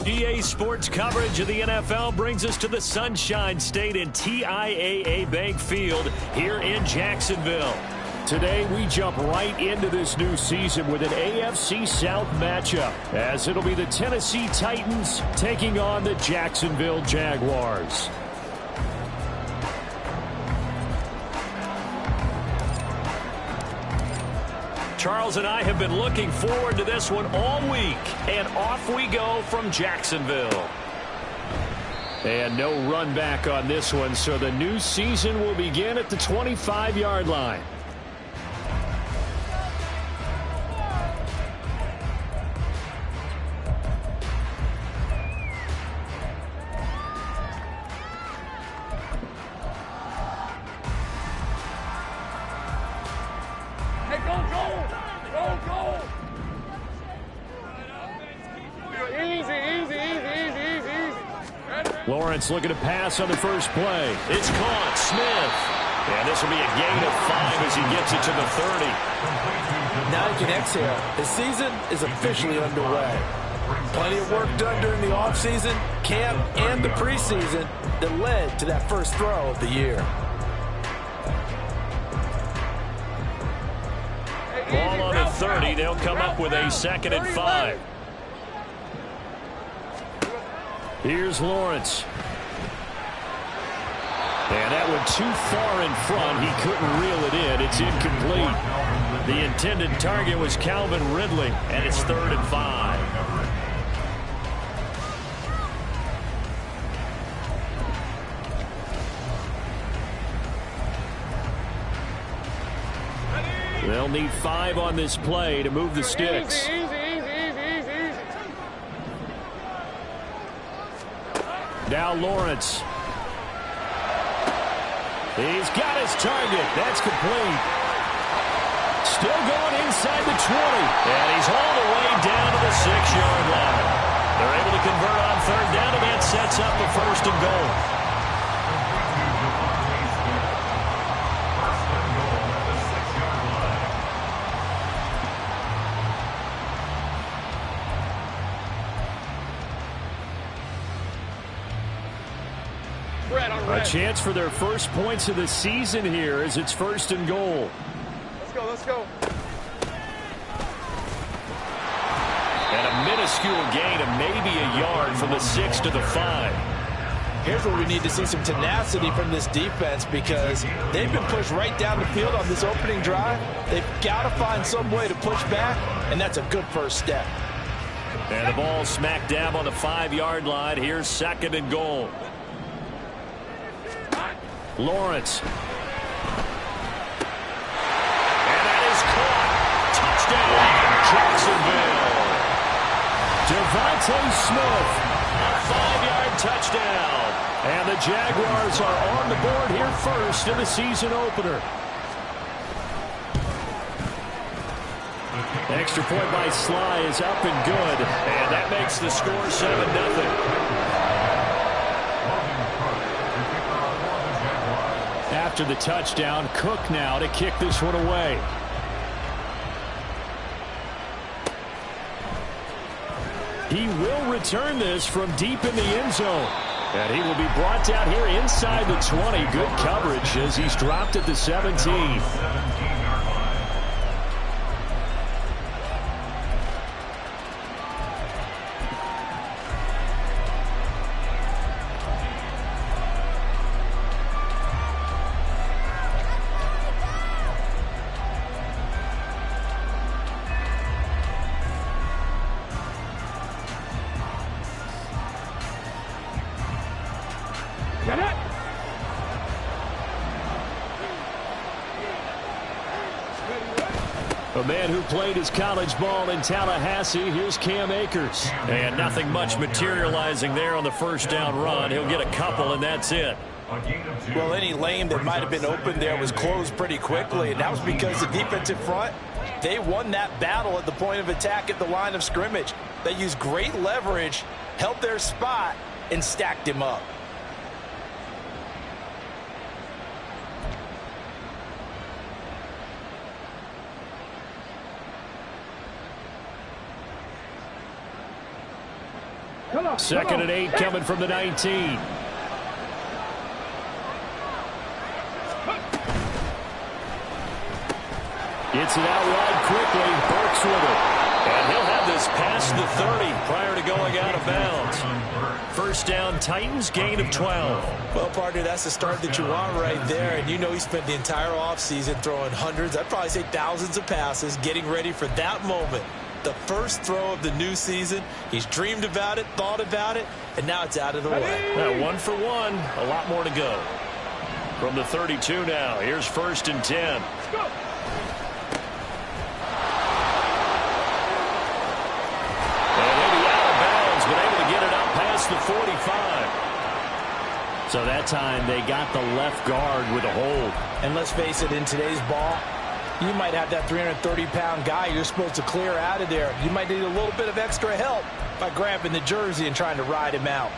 EA Sports coverage of the NFL brings us to the Sunshine State and TIAA Bank Field here in Jacksonville. Today, we jump right into this new season with an AFC South matchup, as it'll be the Tennessee Titans taking on the Jacksonville Jaguars. Charles and I have been looking forward to this one all week, and off we go from Jacksonville. And no run back on this one, so the new season will begin at the 25-yard line. Lawrence looking to pass on the first play. It's caught. Smith. And this will be a gain of 5 as he gets it to the 30. Now he can exhale. The season is officially underway. Plenty of work done during the offseason, camp, and the preseason that led to that first throw of the year. Ball on the 30. They'll come up with a 2nd and 5. Here's Lawrence. And that one too far in front. He couldn't reel it in. It's incomplete. The intended target was Calvin Ridley, and it's 3rd and 5. They'll need 5 on this play to move the sticks. Now Lawrence. He's got his target. That's complete. Still going inside the 20. And he's all the way down to the 6-yard line. They're able to convert on 3rd down, and that sets up the 1st and goal. A chance for their first points of the season here as it's 1st and goal. Let's go, let's go. And a minuscule gain of maybe a yard from the 6 to the 5. Here's where we need to see some tenacity from this defense, because they've been pushed right down the field on this opening drive. They've got to find some way to push back, and that's a good first step. And the ball smack dab on the 5-yard line. Here's 2nd and goal. Lawrence. And that is caught. Touchdown, Jacksonville. Devontae Smith, a 5-yard touchdown. And the Jaguars are on the board here first in the season opener. Extra point by Sly is up and good. And that makes the score 7-0. After the touchdown, Cook now to kick this one away. He will return this from deep in the end zone. And he will be brought down here inside the 20. Good coverage as he's dropped at the 17. A man who played his college ball in Tallahassee, here's Cam Akers. And nothing much materializing there on the first down run. He'll get a couple, and that's it. Well, any lane that might have been open there was closed pretty quickly, and that was because the defensive front, they won that battle at the point of attack at the line of scrimmage. They used great leverage, held their spot, and stacked him up. Second and 8 coming from the 19. Gets it out wide quickly. Burks with it. And he'll have this past the 30 prior to going out of bounds. First down, Titans, gain of 12. Well, partner, that's the start that you want right there. And you know he spent the entire offseason throwing hundreds, I'd probably say thousands of passes, getting ready for that moment. The first throw of the new season. He's dreamed about it, thought about it, and now it's out of the way. Now 1 for 1. A lot more to go. From the 32 now. Here's first and 10. Let's go. And maybe out of bounds, but able to get it up past the 45. So that time they got the left guard with a hold. And let's face it, in today's ball, you might have that 330-pound guy you're supposed to clear out of there. You might need a little bit of extra help by grabbing the jersey and trying to ride him out.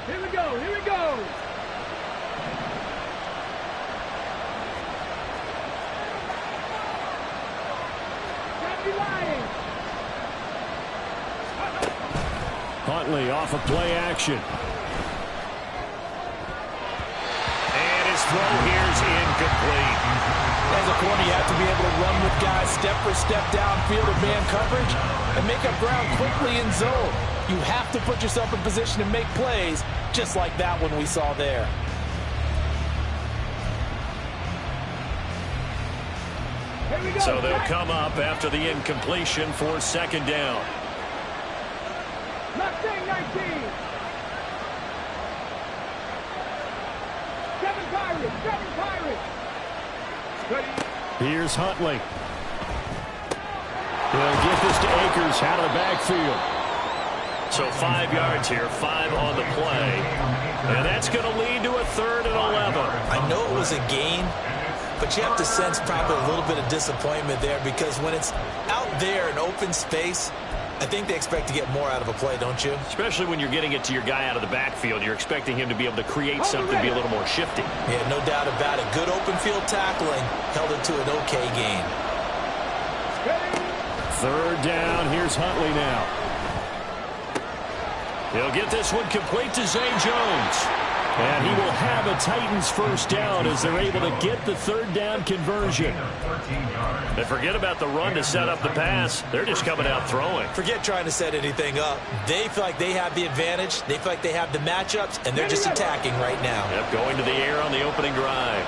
Here we go, here we go. Can't be lying. Huntley off of play action. Throw here's incomplete. As a corner, you have to be able to run with guys step for step downfield in man coverage and make up ground quickly in zone. You have to put yourself in position to make plays just like that one we saw there. So they'll come up after the incompletion for second down. Left thing, 19. Seven Pirates. Here's Huntley. He'll get this to Akers out of the backfield. So 5 yards here, 5 on the play. And that's going to lead to a 3rd and 11. I know it was a gain, but you have to sense probably a little bit of disappointment there because when it's out there in open space, I think they expect to get more out of a play, don't you? Especially when you're getting it to your guy out of the backfield. You're expecting him to be able to create something, be a little more shifty. Yeah, no doubt about it. Good open field tackling held it to an okay gain. 3rd down. Here's Huntley now. He'll get this one complete to Zay Jones. And he will have a Titans first down as they're able to get the 3rd down conversion. And forget about the run to set up the pass. They're just coming out throwing. Forget trying to set anything up. They feel like they have the advantage. They feel like they have the matchups, and they're just attacking right now. Yep, going to the air on the opening drive.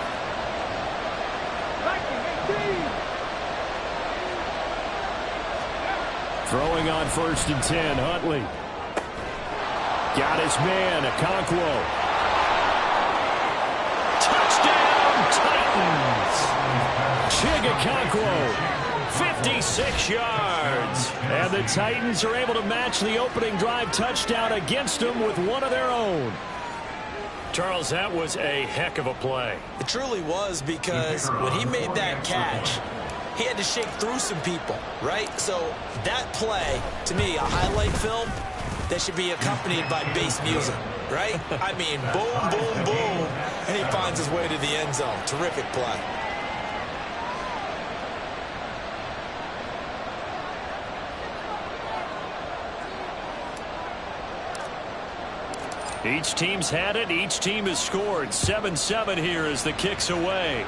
Throwing on 1st and 10, Huntley. Got his man, Okonkwo. Touchdown, Titans! Okonkwo, 56 yards. And the Titans are able to match the opening drive touchdown against them with one of their own. Charles, that was a heck of a play. It truly was because when he made that catch, he had to shake through some people, right? So that play, to me, a highlight film that should be accompanied by bass music, right? I mean, boom, boom, boom, and he finds his way to the end zone. Terrific play. Each team's had it. Each team has scored. 7-7 here as the kick's away.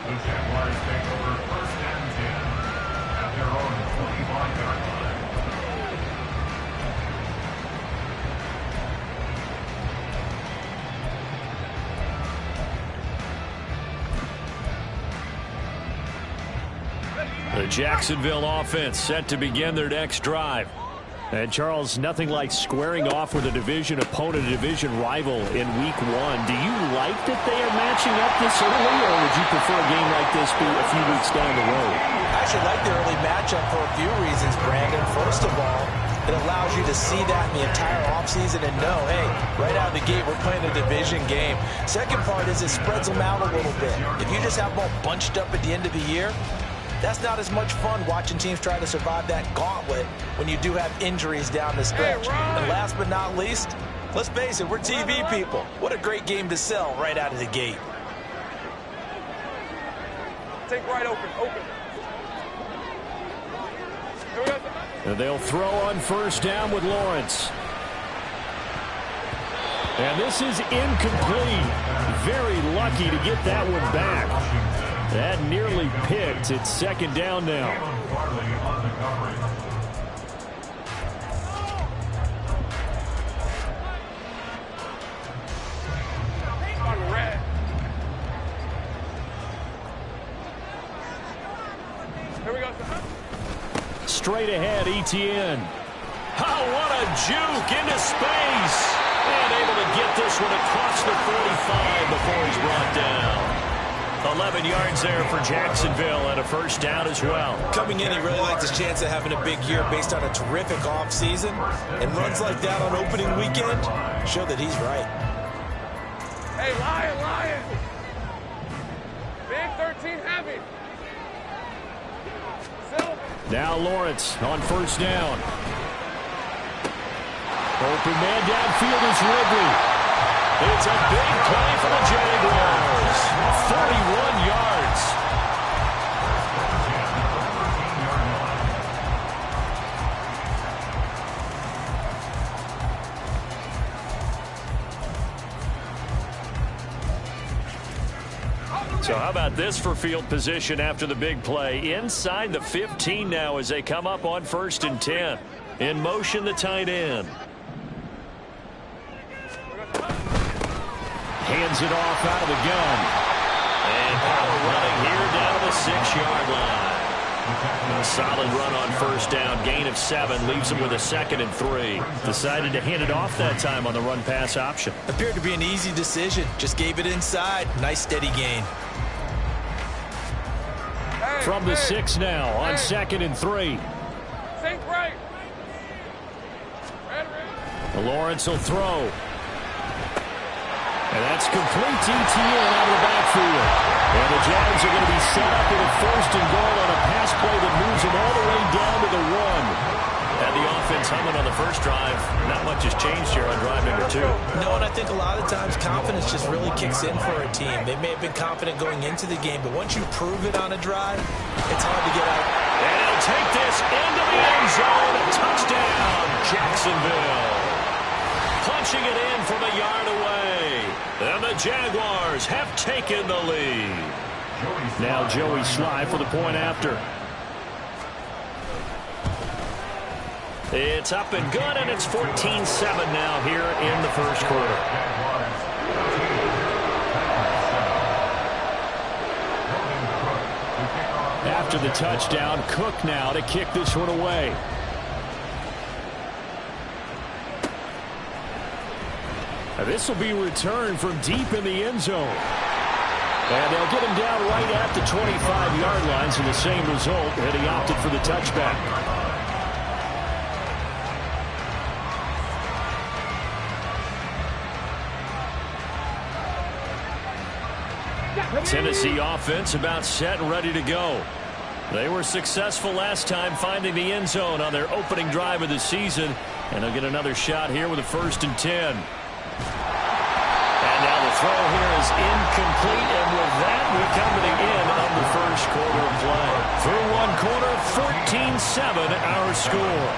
The Jaguars take over 1st and 10 at their own 25-yard line. The Jacksonville offense set to begin their next drive. And Charles, nothing like squaring off with a division opponent, a division rival in week 1. Do you like that they are matching up this early, or would you prefer a game like this be a few weeks down the road? I actually like the early matchup for a few reasons, Brandon. First of all, it allows you to see that in the entire offseason and know, hey, right out of the gate, we're playing a division game. Second part is it spreads them out a little bit. If you just have them all bunched up at the end of the year, that's not as much fun watching teams try to survive that gauntlet when you do have injuries down the stretch. And last but not least, let's face it, we're TV people. What a great game to sell right out of the gate. Take right open. Here we go. And they'll throw on first down with Lawrence. And this is incomplete. Very lucky to get that one back. That nearly picked. It's second down now. Here we go. Straight ahead, Etienne. Oh, what a juke into space. And able to get this one across the 45 before he's brought down. 11 yards there for Jacksonville and a first down as well. Coming in, he really liked his chance of having a big year based on a terrific offseason. And runs like that on opening weekend show that he's right. Hey, Lion. Big 13 heavy. Now Lawrence on first down. Open man downfield is Ridley. It's a big play for the Jaguars. 41 yards. So how about this for field position after the big play? Inside the 15 now as they come up on 1st and 10. In motion, the tight end. Hands it off out of the gun. And power running here down to the 6-yard line. A solid run on first down. Gain of 7 leaves him with a 2nd and 3. Decided to hand it off that time on the run-pass option. Appeared to be an easy decision. Just gave it inside. Nice steady gain. From the 6 now on 2nd and 3. Think right. Lawrence will throw. And that's complete to Etienne out of the backfield. And the Jags are going to be set up with a 1st and goal on a pass play that moves them all the way down to the 1. And the offense humming on the first drive. Not much has changed here on drive number 2. No, and I think a lot of times confidence just really kicks in for a team. They may have been confident going into the game, but once you prove it on a drive, it's hard to get out. And he'll take this into the end zone. Touchdown, Jacksonville. Punching it in from a yard away. And the Jaguars have taken the lead. Now Joey Sly for the point after. It's up and good, and it's 14-7 now here in the first quarter. After the touchdown, Cook now to kick this one away. This will be returned from deep in the end zone. And they'll get him down right at the 25-yard line, so the same result, and he opted for the touchback. Tennessee offense about set and ready to go. They were successful last time finding the end zone on their opening drive of the season, and they'll get another shot here with a 1st and 10. And now the throw here is incomplete, and with that, we come to the end of the first quarter of play. Through one quarter, 14-7 our score.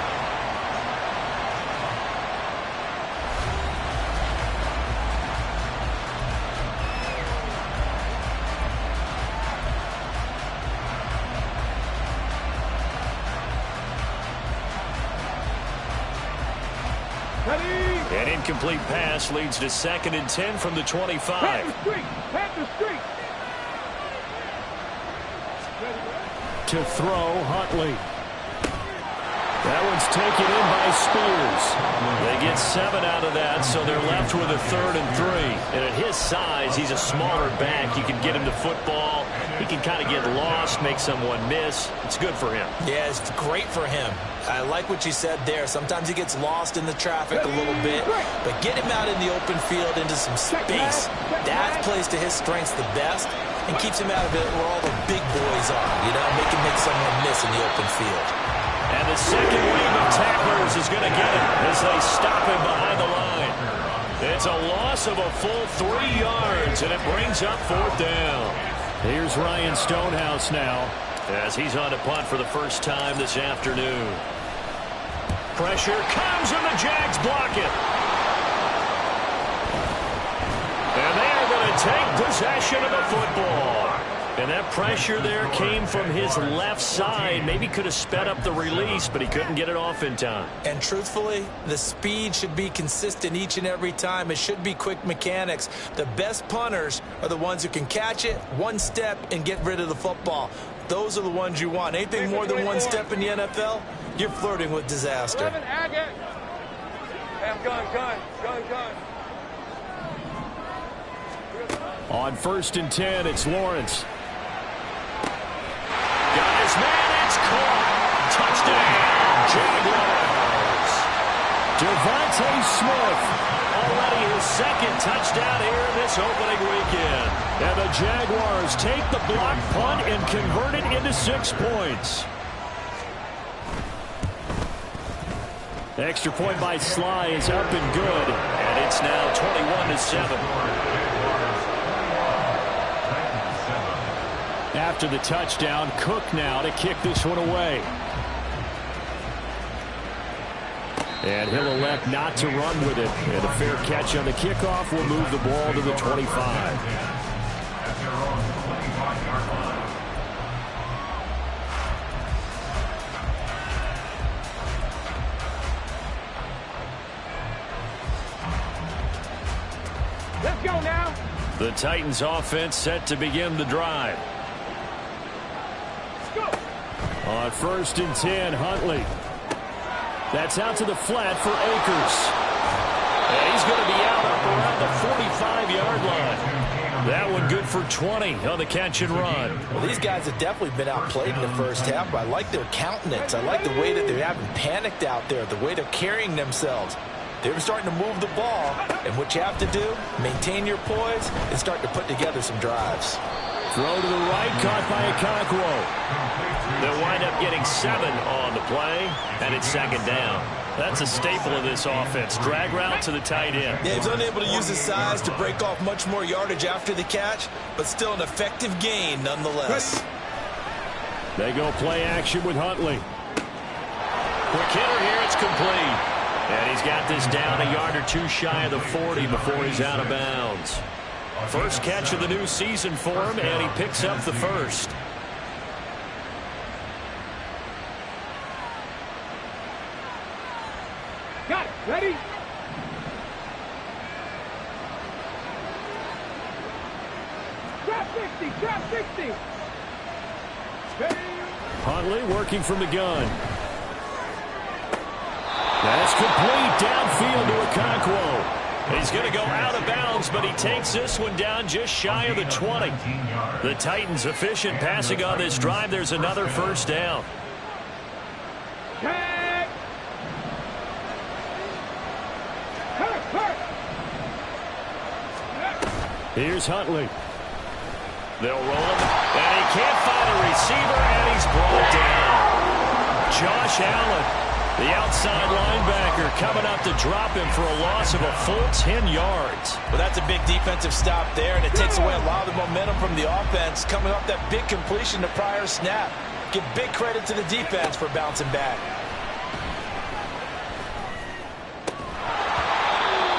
An incomplete pass leads to 2nd and 10 from the 25. Panther streak. To throw, Huntley. That one's taken in by Spears. They get 7 out of that, so they're left with a 3rd and 3. And at his size, he's a smaller back. You can get him the football. He can kind of get lost, make someone miss. It's good for him. Yeah, it's great for him. I like what you said there. Sometimes he gets lost in the traffic a little bit, but get him out in the open field into some space. That plays to his strengths the best and keeps him out of it where all the big boys are, you know, make someone miss in the open field. And the second wave of tacklers is going to get him as they stop him behind the line. It's a loss of a full 3 yards, and it brings up 4th down. Here's Ryan Stonehouse now as he's on to punt for the first time this afternoon. Pressure comes, and the Jags block it. And they are going to take possession of the football. And that pressure there came from his left side. Maybe could have sped up the release, but he couldn't get it off in time. And truthfully, the speed should be consistent each and every time. It should be quick mechanics. The best punters are the ones who can catch it, one step, and get rid of the football. Those are the ones you want. Anything more than one step in the NFL, you're flirting with disaster. On 1st and 10, it's Lawrence. Got his man, it's caught. Touchdown, Jaguars. Devontae Smith, already his 2nd touchdown here this opening weekend. And the Jaguars take the block punt and convert it into 6 points. Extra point by Sly is up and good, and it's now 21-7. After the touchdown, Cook now to kick this one away. And he'll elect not to run with it. And a fair catch on the kickoff will move the ball to the 25. Let's go now. The Titans offense set to begin the drive. On 1st and 10, Huntley. That's out to the flat for Akers. And he's going to be out up around the 45-yard line. That one good for 20 on the catch and run. Well, these guys have definitely been outplayed in the first half, but I like their countenance. I like the way that they haven't panicked out there, the way they're carrying themselves. They're starting to move the ball, and what you have to do, maintain your poise and start to put together some drives. Throw to the right, caught by Okonkwo. They'll wind up getting 7 on the play, and it's 2nd down. That's a staple of this offense. Drag route to the tight end. Yeah, he's unable to use his size to break off much more yardage after the catch, but still an effective gain nonetheless. They go play action with Huntley. Quick hitter here, it's complete. And he's got this down a yard or 2 shy of the 40 before he's out of bounds. First catch of the new season for him, and he picks up the 1st. Got it. Ready? Trap 60. Trap 60. Huntley working from the gun. That's complete downfield to Okonkwo. He's going to go out of bounds, but he takes this one down just shy of the 20. The Titans efficient passing on this drive. There's another 1st down. Here's Huntley. They'll roll him, and he can't find a receiver, and he's brought down. Josh Allen, the outside linebacker, coming up to drop him for a loss of a full 10 yards. Well, that's a big defensive stop there, and it takes away a lot of the momentum from the offense coming off that big completion to prior snap. Give big credit to the defense for bouncing back.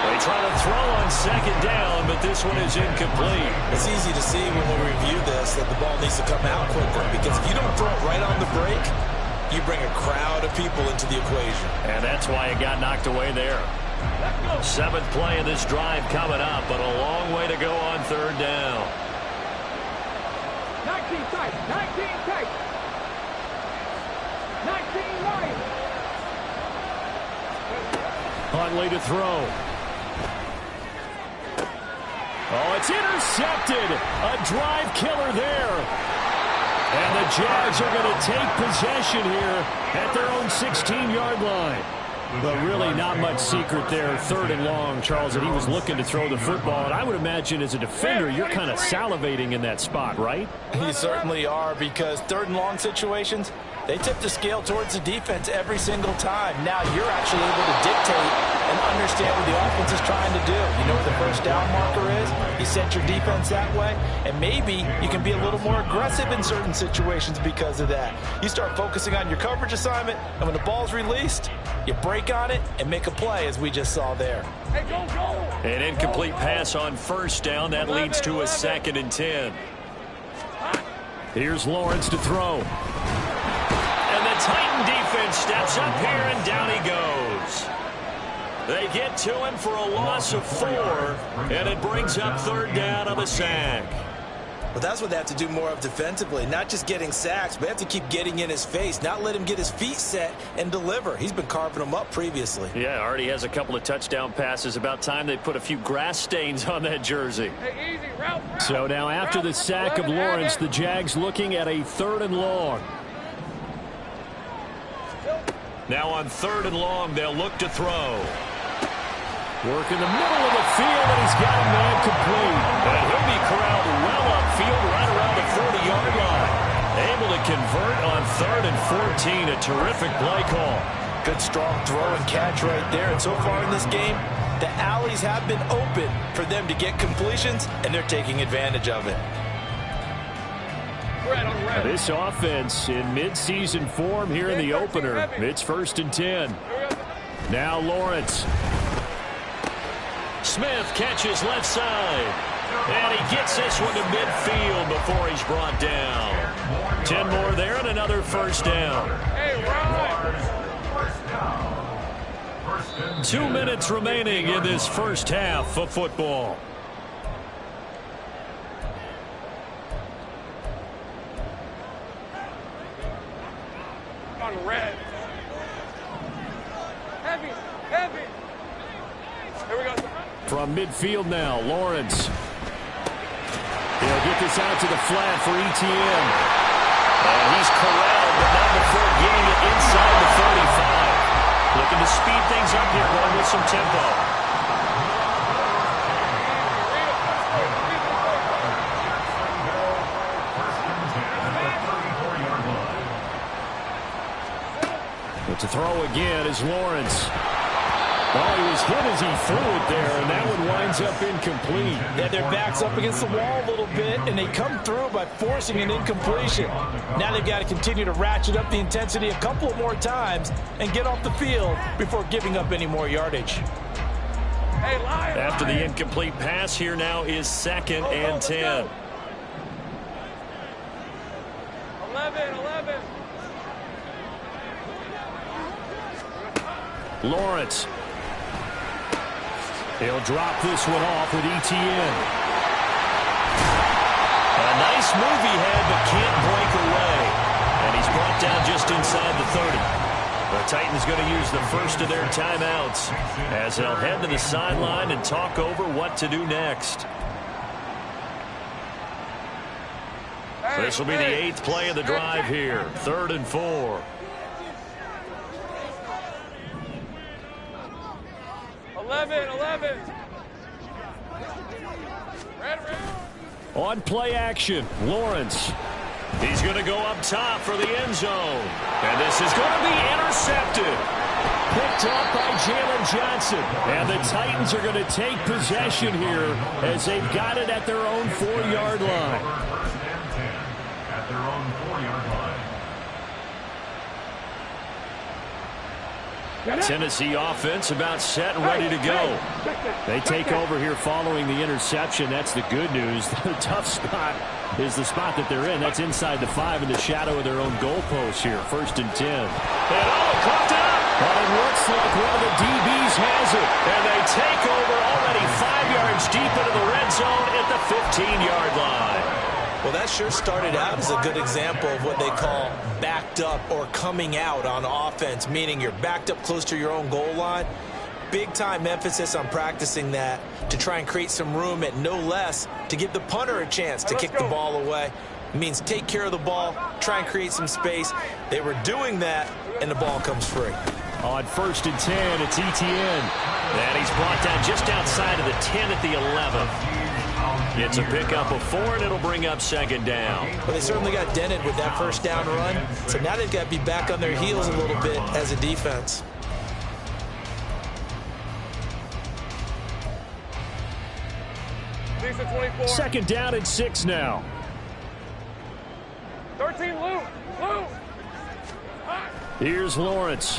They try to throw on 2nd down, but this one is incomplete. It's easy to see when we review this that the ball needs to come out quickly, because if you don't throw it right on the break, you bring a crowd of people into the equation. And that's why it got knocked away there. 7th play of this drive coming up, but a long way to go on 3rd down. 19 tight. 19 tight. 19 right. Huntley to throw. Oh, it's intercepted. A drive killer there. And the Jags are going to take possession here at their own 16-yard line. But really not much secret there. 3rd and long, Charles, that he was looking to throw the football. And I would imagine as a defender, you're kind of salivating in that spot, right? You certainly are, because 3rd and long situations, they tip the scale towards the defense every single time. Now you're actually able to dictate and understand what the offense is trying to do. You know where the first down marker is. You set your defense that way, and maybe you can be a little more aggressive in certain situations because of that. You start focusing on your coverage assignment, and when the ball's released, you break on it and make a play, as we just saw there. Hey, go. An incomplete pass on 1st down. That leads to a 2nd and 10. Here's Lawrence to throw. And the Titan defense steps up here, and down he goes. They get to him for a loss of 4, and it brings up 3rd down on the sack. Well, that's what they have to do more of defensively. Not just getting sacks, but they have to keep getting in his face, not let him get his feet set and deliver. He's been carving them up previously. Yeah, already has a couple of touchdown passes. About time they put a few grass stains on that jersey. Hey, easy, route. So now after the sack of Lawrence, the Jags looking at a 3rd and long. Now on 3rd and long, they'll look to throw. Work in the middle of the field, and he's got a man complete. And he'll be corralled well upfield right around the 40-yard line. Able to convert on 3rd and 14. A terrific play call. Good strong throw and catch right there. And so far in this game, the alleys have been open for them to get completions, and they're taking advantage of it. This offense in midseason form here in the opener. It's 1st and 10. Now Lawrence. Smith catches left side. And he gets this one to midfield before he's brought down. 10 more there and another 1st down. 2 minutes remaining in this 1st half of football. On red. Heavy. Here we go. From midfield now, Lawrence. He'll get this out to the flat for ETN. And he's corralled, but not before getting it inside the 35. Looking to speed things up here, going with some tempo. But to throw again is Lawrence. Oh, he was hit as he threw it there, and that one winds up incomplete. Yeah, their back's up against the wall a little bit, and they come through by forcing an incompletion. Now they've got to continue to ratchet up the intensity a couple more times and get off the field before giving up any more yardage. Hey, Lion. After the incomplete pass, here now is 2nd and 10. 11. Lawrence. He'll drop this one off with ETN. A nice move he had, but can't break away. And he's brought down just inside the 30. The Titans going to use the first of their timeouts as they'll head to the sideline and talk over what to do next. This will be the 8th play of the drive here. 3rd and 4. 11. Red. On play action, Lawrence. He's going to go up top for the end zone. And this is going to be intercepted. Picked up by Jalen Johnson. And the Titans are going to take possession here as they've got it at their own 4-yard line. At their own 4-yard line. Tennessee offense about set and ready to go. They take over here following the interception. That's the good news. The tough spot is the spot that they're in. That's inside the 5 in the shadow of their own goalpost here. 1st and 10. And caught up. But it looks like one of the DBs has it. And they take over already 5 yards deep into the red zone at the 15-yard line. Well, that sure started out as a good example of what they call backed up or coming out on offense, meaning you're backed up close to your own goal line. big-time emphasis on practicing that to try and create some room at no less to give the punter a chance to kick the ball away. It means take care of the ball, try and create some space. They were doing that, and the ball comes free. On 1st and 10, it's Etienne. And he's brought down just outside of the 10 at the 11. It's a pickup of 4, and it'll bring up 2nd down. Well, they certainly got dented with that 1st down run, so now they've got to be back on their heels a little bit as a defense. Decent 24. 2nd down and 6 now. 13, Lou. Here's Lawrence.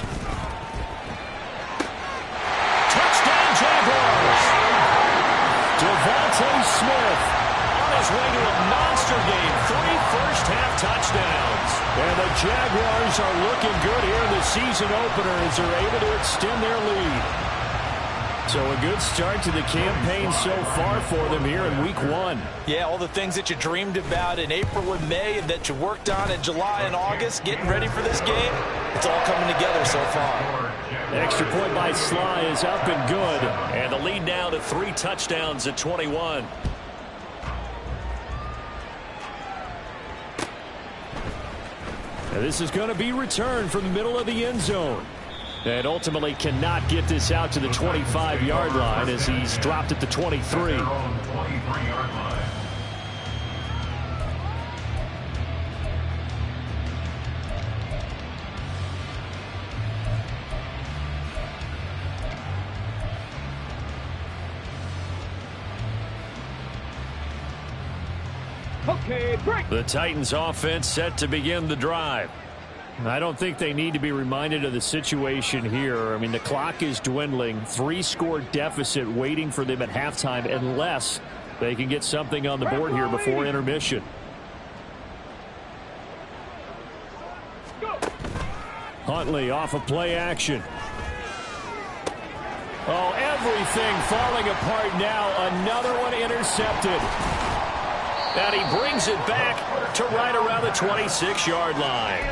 Touchdown, Jaguars. Devontae Smith on his way to a monster game. 3 first-half touchdowns. And the Jaguars are looking good here in the season opener as they're able to extend their lead. So a good start to the campaign so far for them here in Week 1. Yeah, all the things that you dreamed about in April and May and that you worked on in July and August, getting ready for this game, it's all coming together so far. Extra point by Sly is up and good. And the lead now to 3 touchdowns at 21. And this is going to be returned from the middle of the end zone. And ultimately cannot get this out to the 25-yard line as he's dropped at the 23. Okay, break. The Titans offense set to begin the drive. I don't think they need to be reminded of the situation here. I mean, the clock is dwindling. 3-score deficit waiting for them at halftime unless they can get something on the board here before intermission. Huntley off of play action. Oh, everything falling apart now. Another one intercepted. And he brings it back to right around the 26-yard line.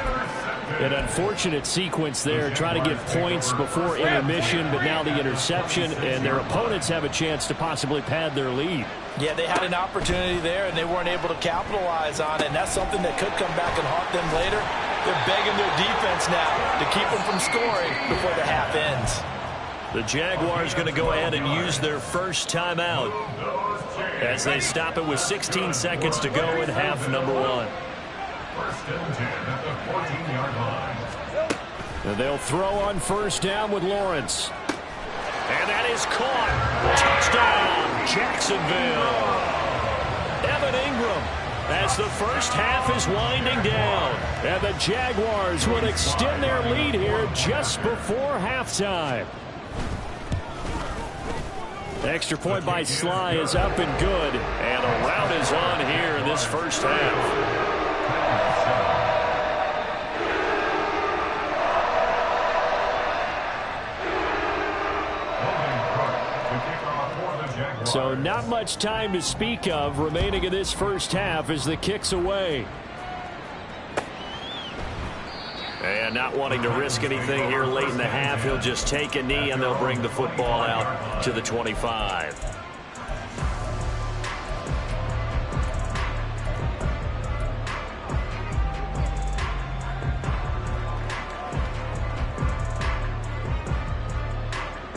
An unfortunate sequence there, trying to get points before intermission, but now the interception, and their opponents have a chance to possibly pad their lead. Yeah, they had an opportunity there, and they weren't able to capitalize on it, and that's something that could come back and haunt them later. They're begging their defense now to keep them from scoring before the half ends. The Jaguars going to go ahead and use their first timeout as they stop it with 16 seconds to go in half number 1. 1st and 10 at the 14-yard line. And they'll throw on 1st down with Lawrence. And that is caught. Touchdown, Jacksonville. Evan Ingram as the first half is winding down. And the Jaguars will extend their lead here just before halftime. Extra point by Sly is up and good. And a rout is on here in this first half. So not much time to speak of remaining in this first half as the kick's away. And not wanting to risk anything here late in the half, he'll just take a knee and they'll bring the football out to the 25.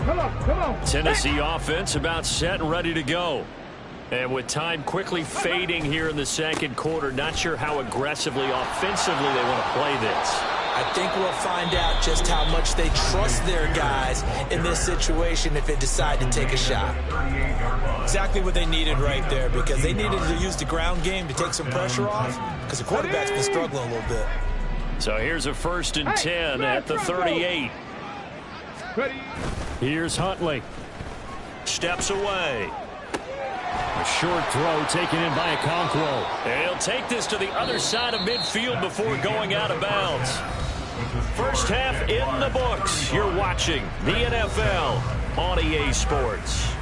Come on. Tennessee offense about set and ready to go. And with time quickly fading here in the second quarter, not sure how aggressively, offensively they want to play this. I think we'll find out just how much they trust their guys in this situation if they decide to take a shot. Exactly what they needed right there, because they needed to use the ground game to take some pressure off, because the quarterback's been struggling a little bit. So here's a 1st and 10 at the 38. Here's Huntley. Steps away. A short throw taken in by Okonkwo. And he'll take this to the other side of midfield before going out of bounds. First half in the books. You're watching the NFL on EA Sports.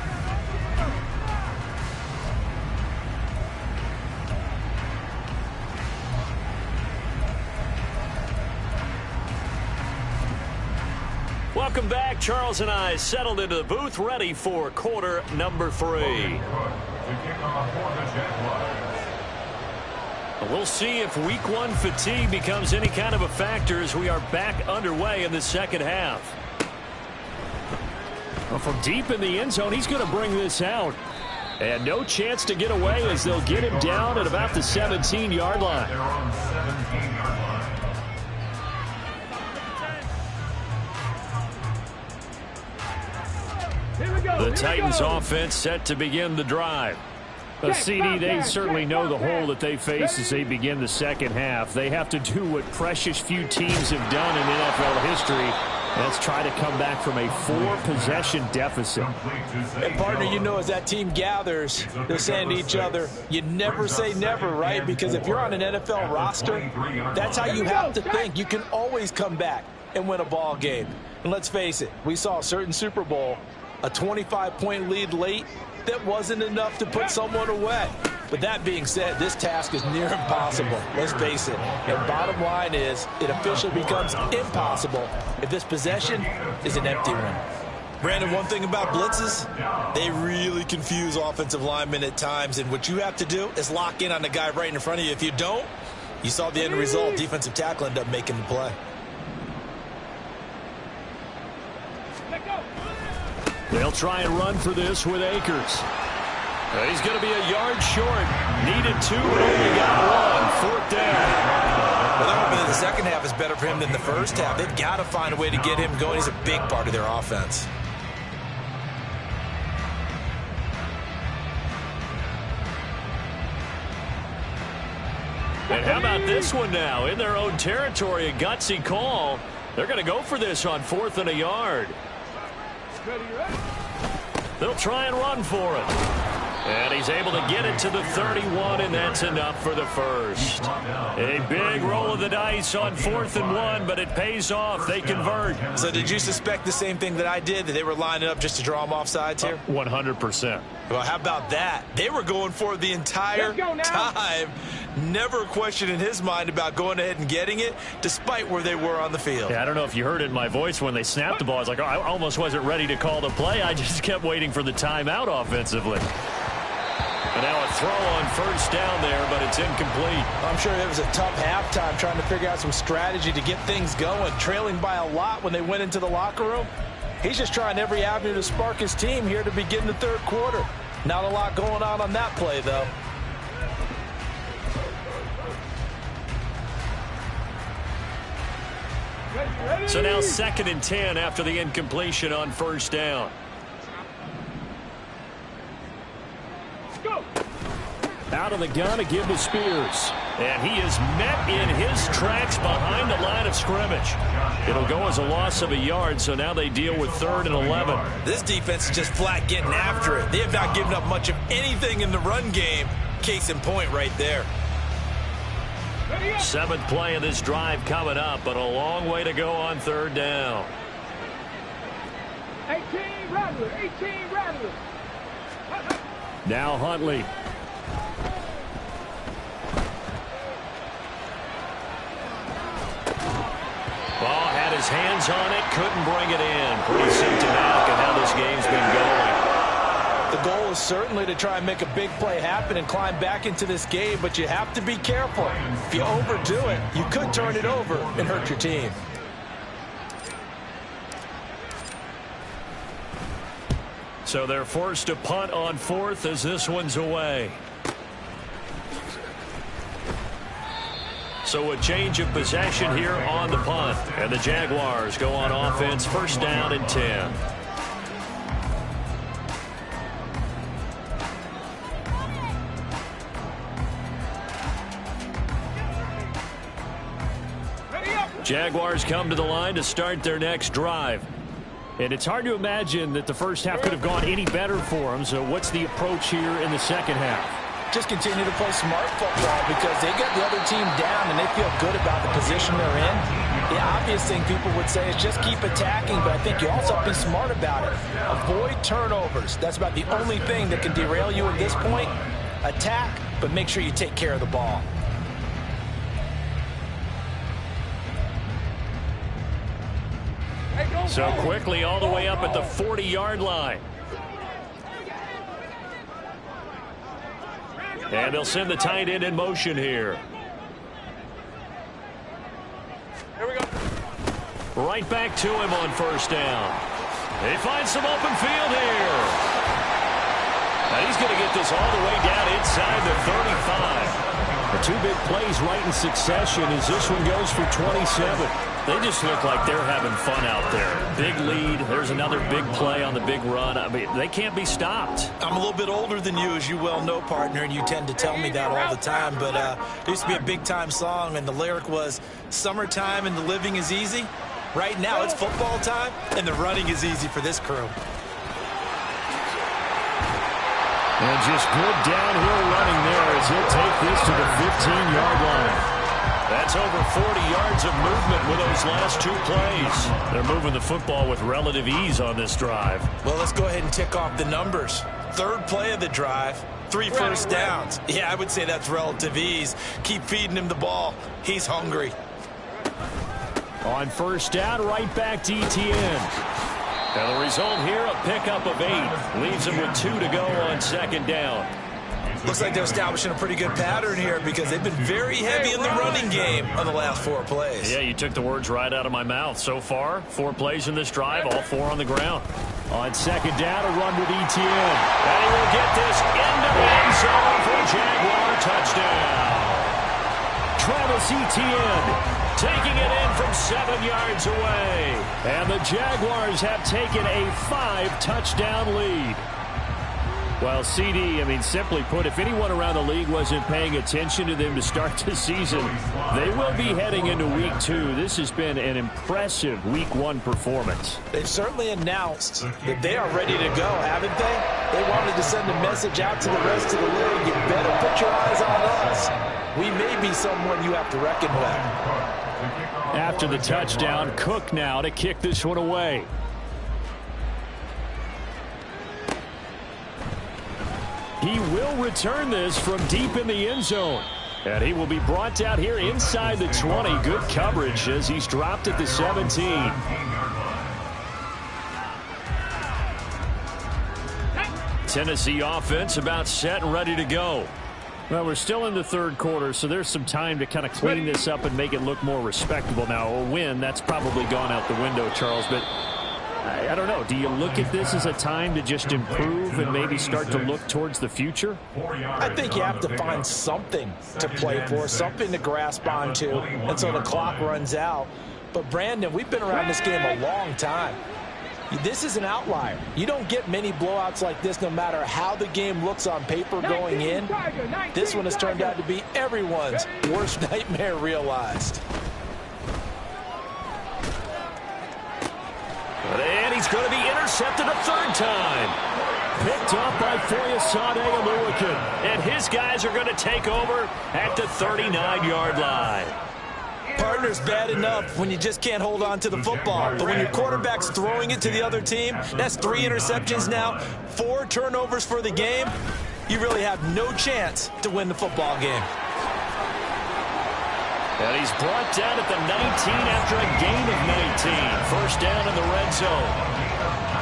Welcome back. Charles and I settled into the booth, ready for quarter number 3. We'll see if week 1 fatigue becomes any kind of a factor as we are back underway in the second half. Well, from deep in the end zone, he's going to bring this out. And no chance to get away as they'll get him down at about the 17-yard line. The Titans offense set to begin the drive. A CD, they certainly know the hole that they face as they begin the second half. They have to do what precious few teams have done in NFL history. Let's try to come back from a 4-possession deficit. And partner, you know, as that team gathers, they're saying to each other, you never say never, right? Because if you're on an NFL roster, that's how you have to think. You can always come back and win a ball game. And let's face it, we saw a certain Super Bowl, a 25-point lead late, that wasn't enough to put someone away. But that being said, this task is near impossible. Let's face it. And bottom line is, it officially becomes impossible if this possession is an empty one. Brandon, one thing about blitzes, they really confuse offensive linemen at times. And what you have to do is lock in on the guy right in front of you. If you don't, you saw the end result. Defensive tackle ended up making the play. They'll try and run for this with Akers. He's going to be a yard short. Needed 2, but only got 1. 4th down. Well, they're hoping that the second half is better for him than the first half. They've got to find a way to get him going. He's a big part of their offense. And how about this one now? In their own territory, a gutsy call. They're going to go for this on 4th and a yard. They'll try and run for it. And he's able to get it to the 31, and that's enough for the first. A big roll of the dice on 4th and 1, but it pays off. They convert. So did you suspect the same thing that I did, that they were lining up just to draw them off sides here? 100%. Well, how about that? They were going for it the entire time. Never a question in his mind about going ahead and getting it, despite where they were on the field. Yeah, I don't know if you heard it in my voice when they snapped the ball. I was like, oh, I almost wasn't ready to call the play. I just kept waiting for the timeout offensively. And now a throw on 1st down there, but it's incomplete. I'm sure it was a tough halftime trying to figure out some strategy to get things going, trailing by a lot when they went into the locker room. He's just trying every avenue to spark his team here to begin the 3rd quarter. Not a lot going on that play, though. So now 2nd and 10 after the incompletion on 1st down. Out of the gun to give to Spears. And he is met in his tracks behind the line of scrimmage. It'll go as a loss of a yard, so now they deal with 3rd and 11. This defense is just flat getting after it. They have not given up much of anything in the run game. Case in point right there. 7th play of this drive coming up, but a long way to go on 3rd down. 18 Rattler, 18 Rattler. Now Huntley. Ball had his hands on it, couldn't bring it in. Pretty symptomatic of how this game's been going. The goal is certainly to try and make a big play happen and climb back into this game, but you have to be careful. If you overdo it, you could turn it over and hurt your team. So they're forced to punt on 4th as this one's away. So a change of possession here on the punt. And the Jaguars go on offense, 1st down and 10. Jaguars come to the line to start their next drive. And it's hard to imagine that the first half could have gone any better for them. So what's the approach here in the second half? Just continue to play smart football because they got the other team down and they feel good about the position they're in. The obvious thing people would say is just keep attacking, but I think you also have to be smart about it. Avoid turnovers. That's about the only thing that can derail you at this point. Attack, but make sure you take care of the ball. Hey, go So quickly all the way up at the 40-yard line. And they'll send the tight end in motion here. Here we go. Right back to him on first down. He finds some open field here. And he's going to get this all the way down inside the 35. The two big plays right in succession as this one goes for 27. They just look like they're having fun out there. Big lead. There's another big play on the big run. I mean, they can't be stopped. I'm a little bit older than you, as you well know, partner, and you tend to tell me that all the time. But there used to be a big-time song, and the lyric was, "Summertime and the living is easy." Right now, it's football time, and the running is easy for this crew. And just good downhill running there as he'll take this to the 15-yard line. That's over 40 yards of movement with those last two plays. They're moving the football with relative ease on this drive. Well, let's go ahead and tick off the numbers. Third play of the drive, 3 first downs. Yeah, I would say that's relative ease. Keep feeding him the ball. He's hungry. On first down, right back to ETN. And the result here, a pickup of 8. Leaves him with 2 to go on second down. Looks like they're establishing a pretty good pattern here because they've been very heavy in the running game on the last 4 plays. Yeah, you took the words right out of my mouth. So far, 4 plays in this drive, all 4 on the ground. On second down, a run with ETN. And he will get this into the end zone for a Jaguar touchdown. Travis Etienne taking it in from 7 yards away. And the Jaguars have taken a 5-touchdown lead. Well, CD, I mean, simply put, if anyone around the league wasn't paying attention to them to start the season, they will be heading into week 2. This has been an impressive week 1 performance. They've certainly announced that they are ready to go, haven't they? They wanted to send a message out to the rest of the league. You better put your eyes on us. We may be someone you have to reckon with. After the touchdown, Cook now to kick this one away. He will return this from deep in the end zone. And he will be brought out here inside the 20. Good coverage as he's dropped at the 17. Tennessee offense about set and ready to go. Well, we're still in the third quarter, so there's some time to kind of clean this up and make it look more respectable. Now, a win, that's probably gone out the window, Charles, but I don't know. Do you look at this as a time to just improve and maybe start to look towards the future? I think you have to find something to play for, something to grasp onto until the clock runs out. But, Brandon, we've been around this game a long time. This is an outlier. You don't get many blowouts like this no matter how the game looks on paper going in. This one has turned out to be everyone's worst nightmare realized. And he's going to be intercepted a third time. Picked up by Foyesade Oluwakin. And his guys are going to take over at the 39-yard line. Partner's bad enough when you just can't hold on to the football. But when your quarterback's throwing it to the other team, that's 3 interceptions now, 4 turnovers for the game. You really have no chance to win the football game. And he's brought down at the 19 after a gain of 19. First down in the red zone.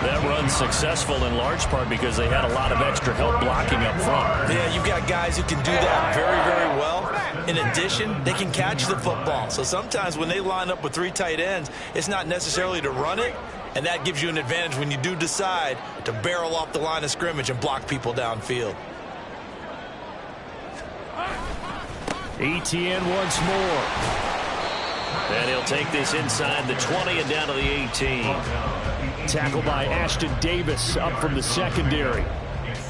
That run's successful in large part because they had a lot of extra help blocking up front. Yeah, you've got guys who can do that very, very well. In addition, they can catch the football. So sometimes when they line up with 3 tight ends, it's not necessarily to run it, and that gives you an advantage when you do decide to barrel off the line of scrimmage and block people downfield. ETN once more. And he'll take this inside the 20 and down to the 18. Tackled by Ashton Davis up from the secondary.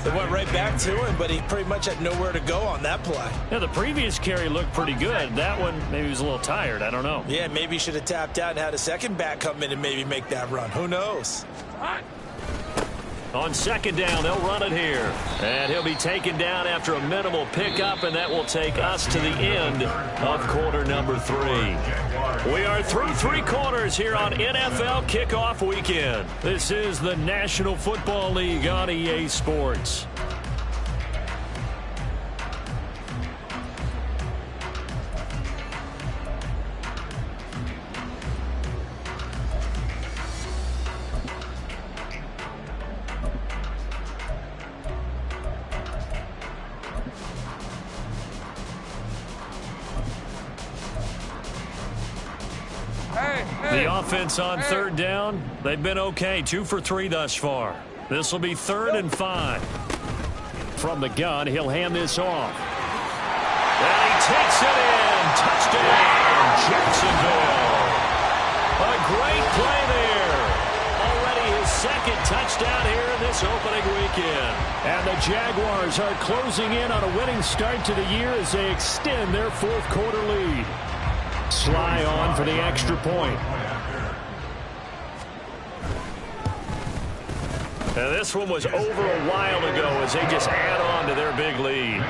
They went right back to him, but he pretty much had nowhere to go on that play. Yeah, the previous carry looked pretty good. That one, maybe he was a little tired. I don't know. Yeah, maybe he should have tapped out and had a second back come in and maybe make that run. Who knows? On second down, they'll run it here. And he'll be taken down after a minimal pickup, and that will take us to the end of quarter number 3. We are through 3 quarters here on NFL Kickoff Weekend. This is the National Football League on EA Sports. The offense on third down, they've been okay. 2 for 3 thus far. This will be 3rd and 5. From the gun, he'll hand this off. And he takes it in. Touchdown, Jacksonville. A great play there. Already his 2nd touchdown here in this opening weekend. And the Jaguars are closing in on a winning start to the year as they extend their 4th quarter lead. Sly on for the extra point. And this one was over a while ago as they just add on to their big lead.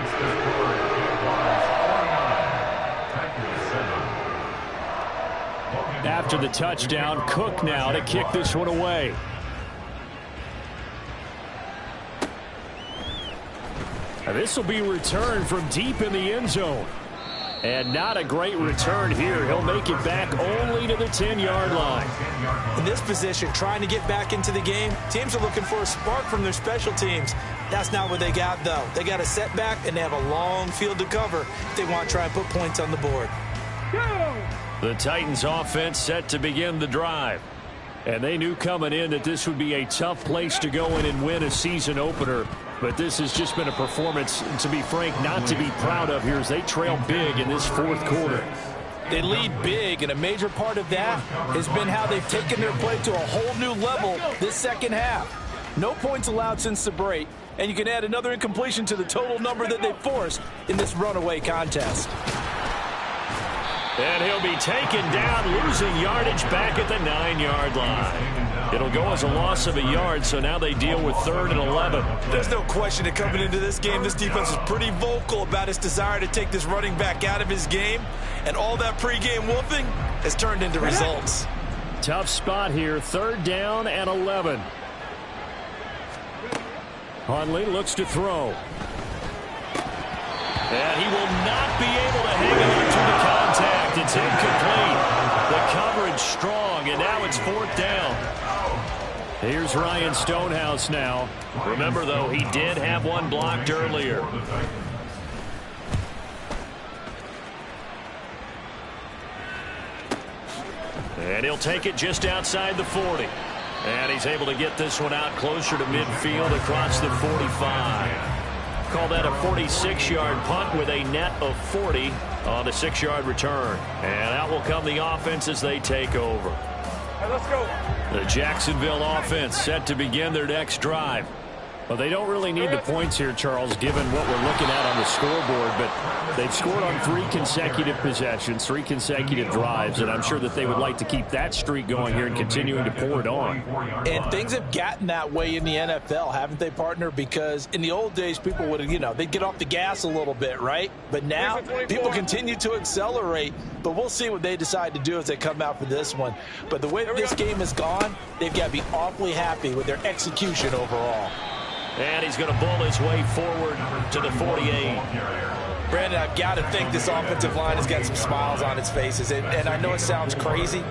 After the touchdown, Cook now to kick this one away. And this will be returned from deep in the end zone. And not a great return here. He'll make it back only to the 10-yard line. In this position, trying to get back into the game, teams are looking for a spark from their special teams. That's not what they got, though. They got a setback, and they have a long field to cover if they want to try and put points on the board. The Titans offense set to begin the drive. And they knew coming in that this would be a tough place to go in and win a season opener. But this has just been a performance, to be frank, not to be proud of here as they trail big in this 4th quarter. They lead big, and a major part of that has been how they've taken their play to a whole new level this 2nd half. No points allowed since the break, and you can add another incompletion to the total number that they forced in this runaway contest. And he'll be taken down, losing yardage back at the 9-yard line. It'll go as a loss of a yard, so now they deal with 3rd and 11. There's no question that coming into this game, this defense is pretty vocal about its desire to take this running back out of his game. And all that pregame wolfing has turned into results. Tough spot here, 3rd down and 11. Hundley looks to throw. And he will not be able to hang on to the contact. It's incomplete. The coverage strong, and now it's 4th down. Here's Ryan Stonehouse now. Remember, though, he did have one blocked earlier. And he'll take it just outside the 40. And he's able to get this one out closer to midfield across the 45. Call that a 46-yard punt with a net of 40 on the 6-yard return. And out will come the offense as they take over. Hey, let's go. The Jacksonville offense set to begin their next drive. Well, they don't really need the points here, Charles, given what we're looking at on the scoreboard, but they've scored on 3 consecutive possessions, 3 consecutive drives, and I'm sure that they would like to keep that streak going here and continuing to pour it on. And things have gotten that way in the NFL, haven't they, partner? Because in the old days, people would, they'd get off the gas a little bit, right? But now, people continue to accelerate, but we'll see what they decide to do as they come out for this one. But the way this game has gone, they've got to be awfully happy with their execution overall. And he's going to bull his way forward to the 48. Brandon, I've got to think this offensive line has got some smiles on its faces. And I know it sounds crazy,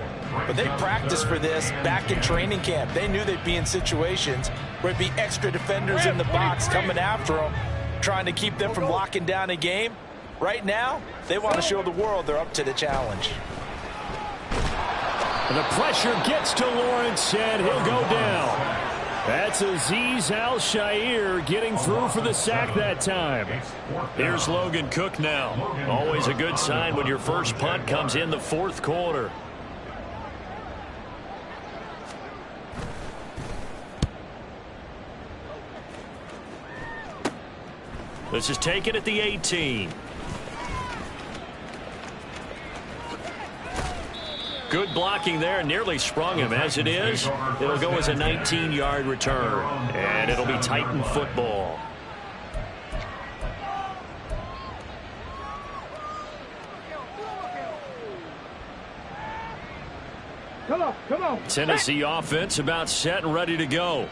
but they practiced for this back in training camp. They knew they'd be in situations where it'd be extra defenders in the box coming after them, trying to keep them from locking down a game. Right now, they want to show the world they're up to the challenge. And the pressure gets to Lawrence, and he'll go down. That's Azeez Al-Shaair getting through for the sack that time. Here's Logan Cook now. Always a good sign when your first punt comes in the 4th quarter. This is taken at the 18. Good blocking there, nearly sprung him. As it is, it'll go as a 19-yard return, and it'll be Titan football. Come on. Tennessee offense about set and ready to go.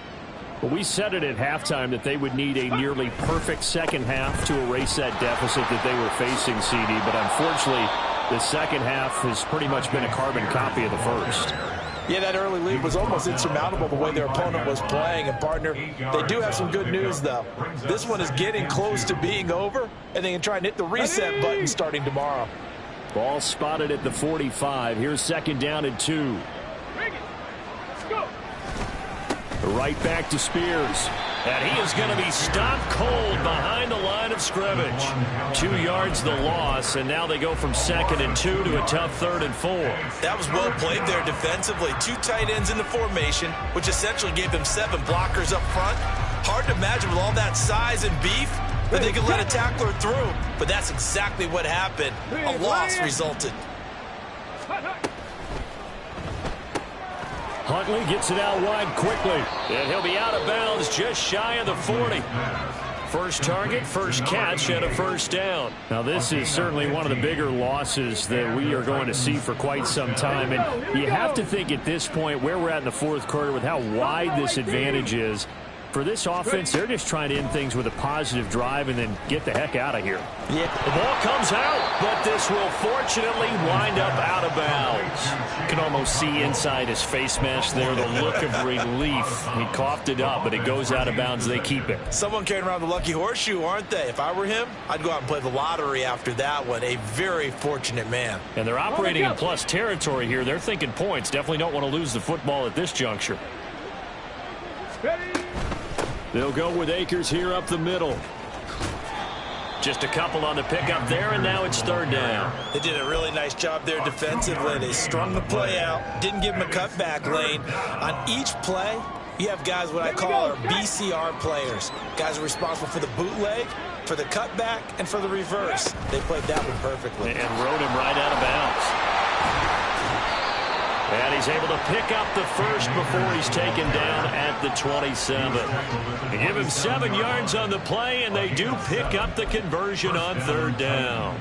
Well, we said it at halftime that they would need a nearly perfect second half to erase that deficit that they were facing, CD, but unfortunately, the second half has pretty much been a carbon copy of the first. Yeah, that early lead was almost insurmountable the way their opponent was playing. And, partner, they do have some good news, though. This one is getting close to being over, and they can try and hit the reset button starting tomorrow. Ball spotted at the 45. Here's second down and 2. Right back to Spears. And he is going to be stopped cold behind the line of scrimmage. 2 yards the loss, and now they go from second and 2 to a tough 3rd and 4. That was well played there defensively. 2 tight ends in the formation, which essentially gave them 7 blockers up front. Hard to imagine with all that size and beef that they could let a tackler through. But that's exactly what happened. A loss resulted. Huntley gets it out wide quickly, and he'll be out of bounds just shy of the 40. First target, first catch, and a first down. Now, this is certainly one of the bigger losses that we are going to see for quite some time. And you have to think at this point where we're at in the 4th quarter with how wide this advantage is. For this offense, they're just trying to end things with a positive drive and then get the heck out of here. Yeah. The ball comes out, but this will fortunately wind up out of bounds. You can almost see inside his face mask there the look of relief. He coughed it up, but it goes out of bounds. They keep it. Someone carrying around the lucky horseshoe, aren't they? If I were him, I'd go out and play the lottery after that one. A very fortunate man. And they're operating in plus territory here. They're thinking points. Definitely don't want to lose the football at this juncture. They'll go with Akers here up the middle. Just a couple on the pickup there, and now it's 3rd down. They did a really nice job there defensively. They strung the play out, didn't give him a cutback lane. On each play, you have guys what I call our BCR players. Guys are responsible for the bootleg, for the cutback, and for the reverse. They played that one perfectly. And rode him right out of bounds. And he's able to pick up the first before he's taken down at the 27. They give him 7 yards on the play, and they do pick up the conversion on 3rd down.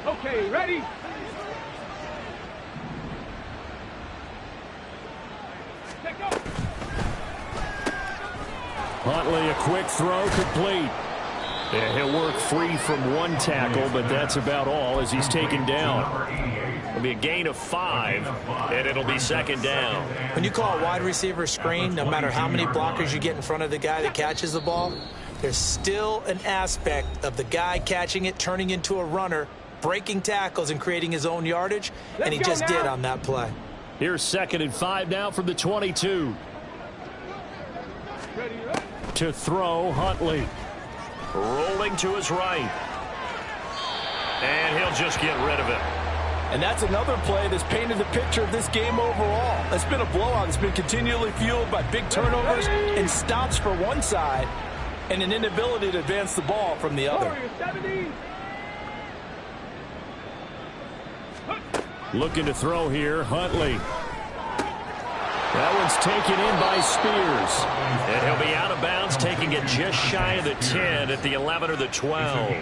Okay, ready? Huntley, a quick throw, complete. Yeah, he'll work free from 1 tackle, but that's about all as he's taken down. It'll be a gain of 5, and it'll be 2nd down. When you call a wide receiver screen, no matter how many blockers you get in front of the guy that catches the ball, there's still an aspect of the guy catching it, turning into a runner, breaking tackles and creating his own yardage, and he just did on that play. Here's 2nd and 5 now from the 22. To throw, Huntley. Rolling to his right. And he'll just get rid of it. And that's another play that's painted the picture of this game overall. It's been a blowout. It's been continually fueled by big turnovers and stops for one side and an inability to advance the ball from the other. Looking to throw here, Huntley. That one's taken in by Spears. And he'll be out of bounds, taking it just shy of the 10 at the 11 or the 12.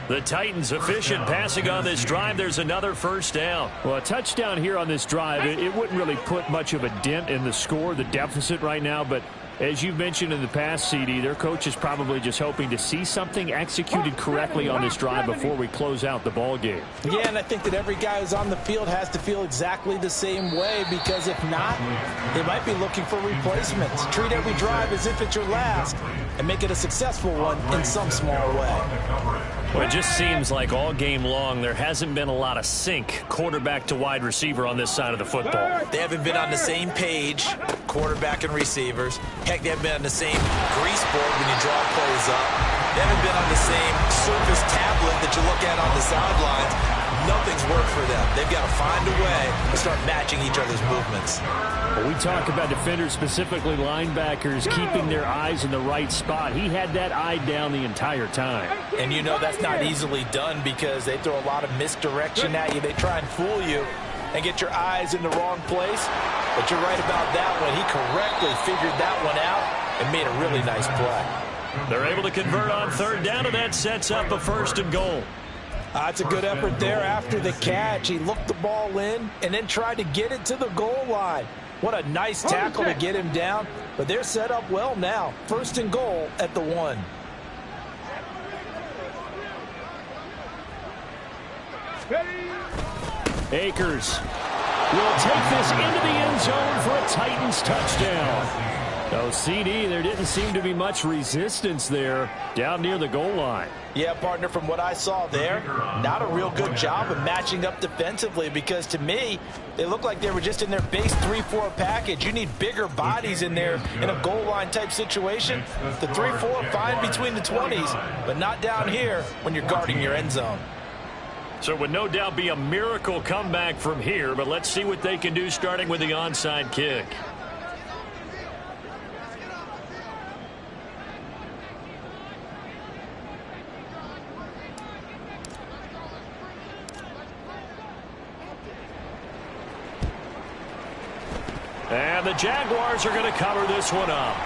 The Titans efficient passing on this drive. There's another first down. Well, a touchdown here on this drive, it wouldn't really put much of a dent in the score, the deficit right now, but as you've mentioned in the past, CD, their coach is probably just hoping to see something executed correctly on this drive before we close out the ball game. Yeah, and I think that every guy who's on the field has to feel exactly the same way, because if not, they might be looking for replacements. Treat every drive as if it's your last and make it a successful one in some small way. Well, it just seems like all game long there hasn't been a lot of sync quarterback to wide receiver on this side of the football. They haven't been on the same page, quarterback and receivers. Heck, they haven't been on the same grease board when you draw plays up. They haven't been on the same Surface tablet that you look at on the sidelines. Nothing's worked for them. They've got to find a way to start matching each other's movements. Well, we talk about defenders, specifically linebackers, keeping their eyes in the right spot. He had that eye down the entire time. And you know that's not easily done because they throw a lot of misdirection at you. They try and fool you and get your eyes in the wrong place. But you're right about that one. He correctly figured that one out and made a really nice play. They're able to convert on third down, and that sets up a 1st and goal. That's a good effort there after the catch. He looked the ball in and then tried to get it to the goal line. What a nice tackle to get him down. But they're set up well now. 1st and goal at the 1. Akers will take this into the end zone for a Titans touchdown. Oh, CD, there didn't seem to be much resistance there down near the goal line. Yeah, partner, from what I saw there, not a real good job of matching up defensively, because to me, they looked like they were just in their base 3-4 package. You need bigger bodies in there in a goal line type situation. The 3-4 fine between the 20s, but not down here when you're guarding your end zone. So it would no doubt be a miracle comeback from here, but let's see what they can do starting with the onside kick. And the Jaguars are going to cover this one up.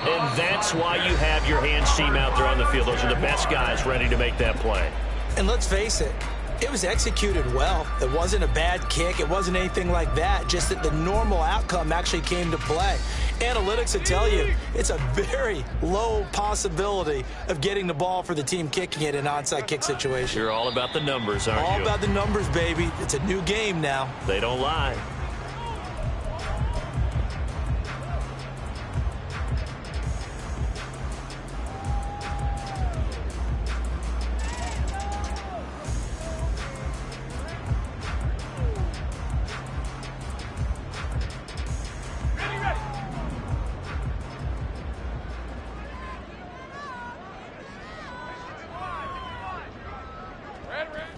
And that's why you have your hands team out there on the field. Those are the best guys ready to make that play. And let's face it, it was executed well. It wasn't a bad kick. It wasn't anything like that. Just that the normal outcome actually came to play. Analytics will tell you it's a very low possibility of getting the ball for the team kicking it in an onside kick situation. You're all about the numbers, aren't you? All about the numbers, baby. It's a new game now. They don't lie.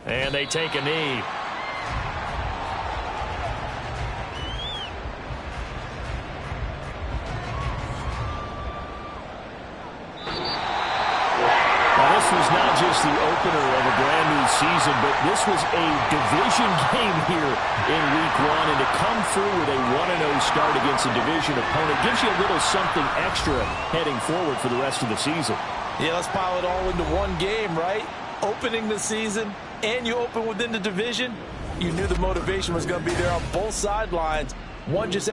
And they take a knee. Now, this was not just the opener of a brand new season, but this was a division game here in week 1. And to come through with a 1-0 start against a division opponent gives you a little something extra heading forward for the rest of the season. Yeah, let's pile it all into one game, right? Opening the season, and you open within the division, you knew the motivation was going to be there on both sidelines. One just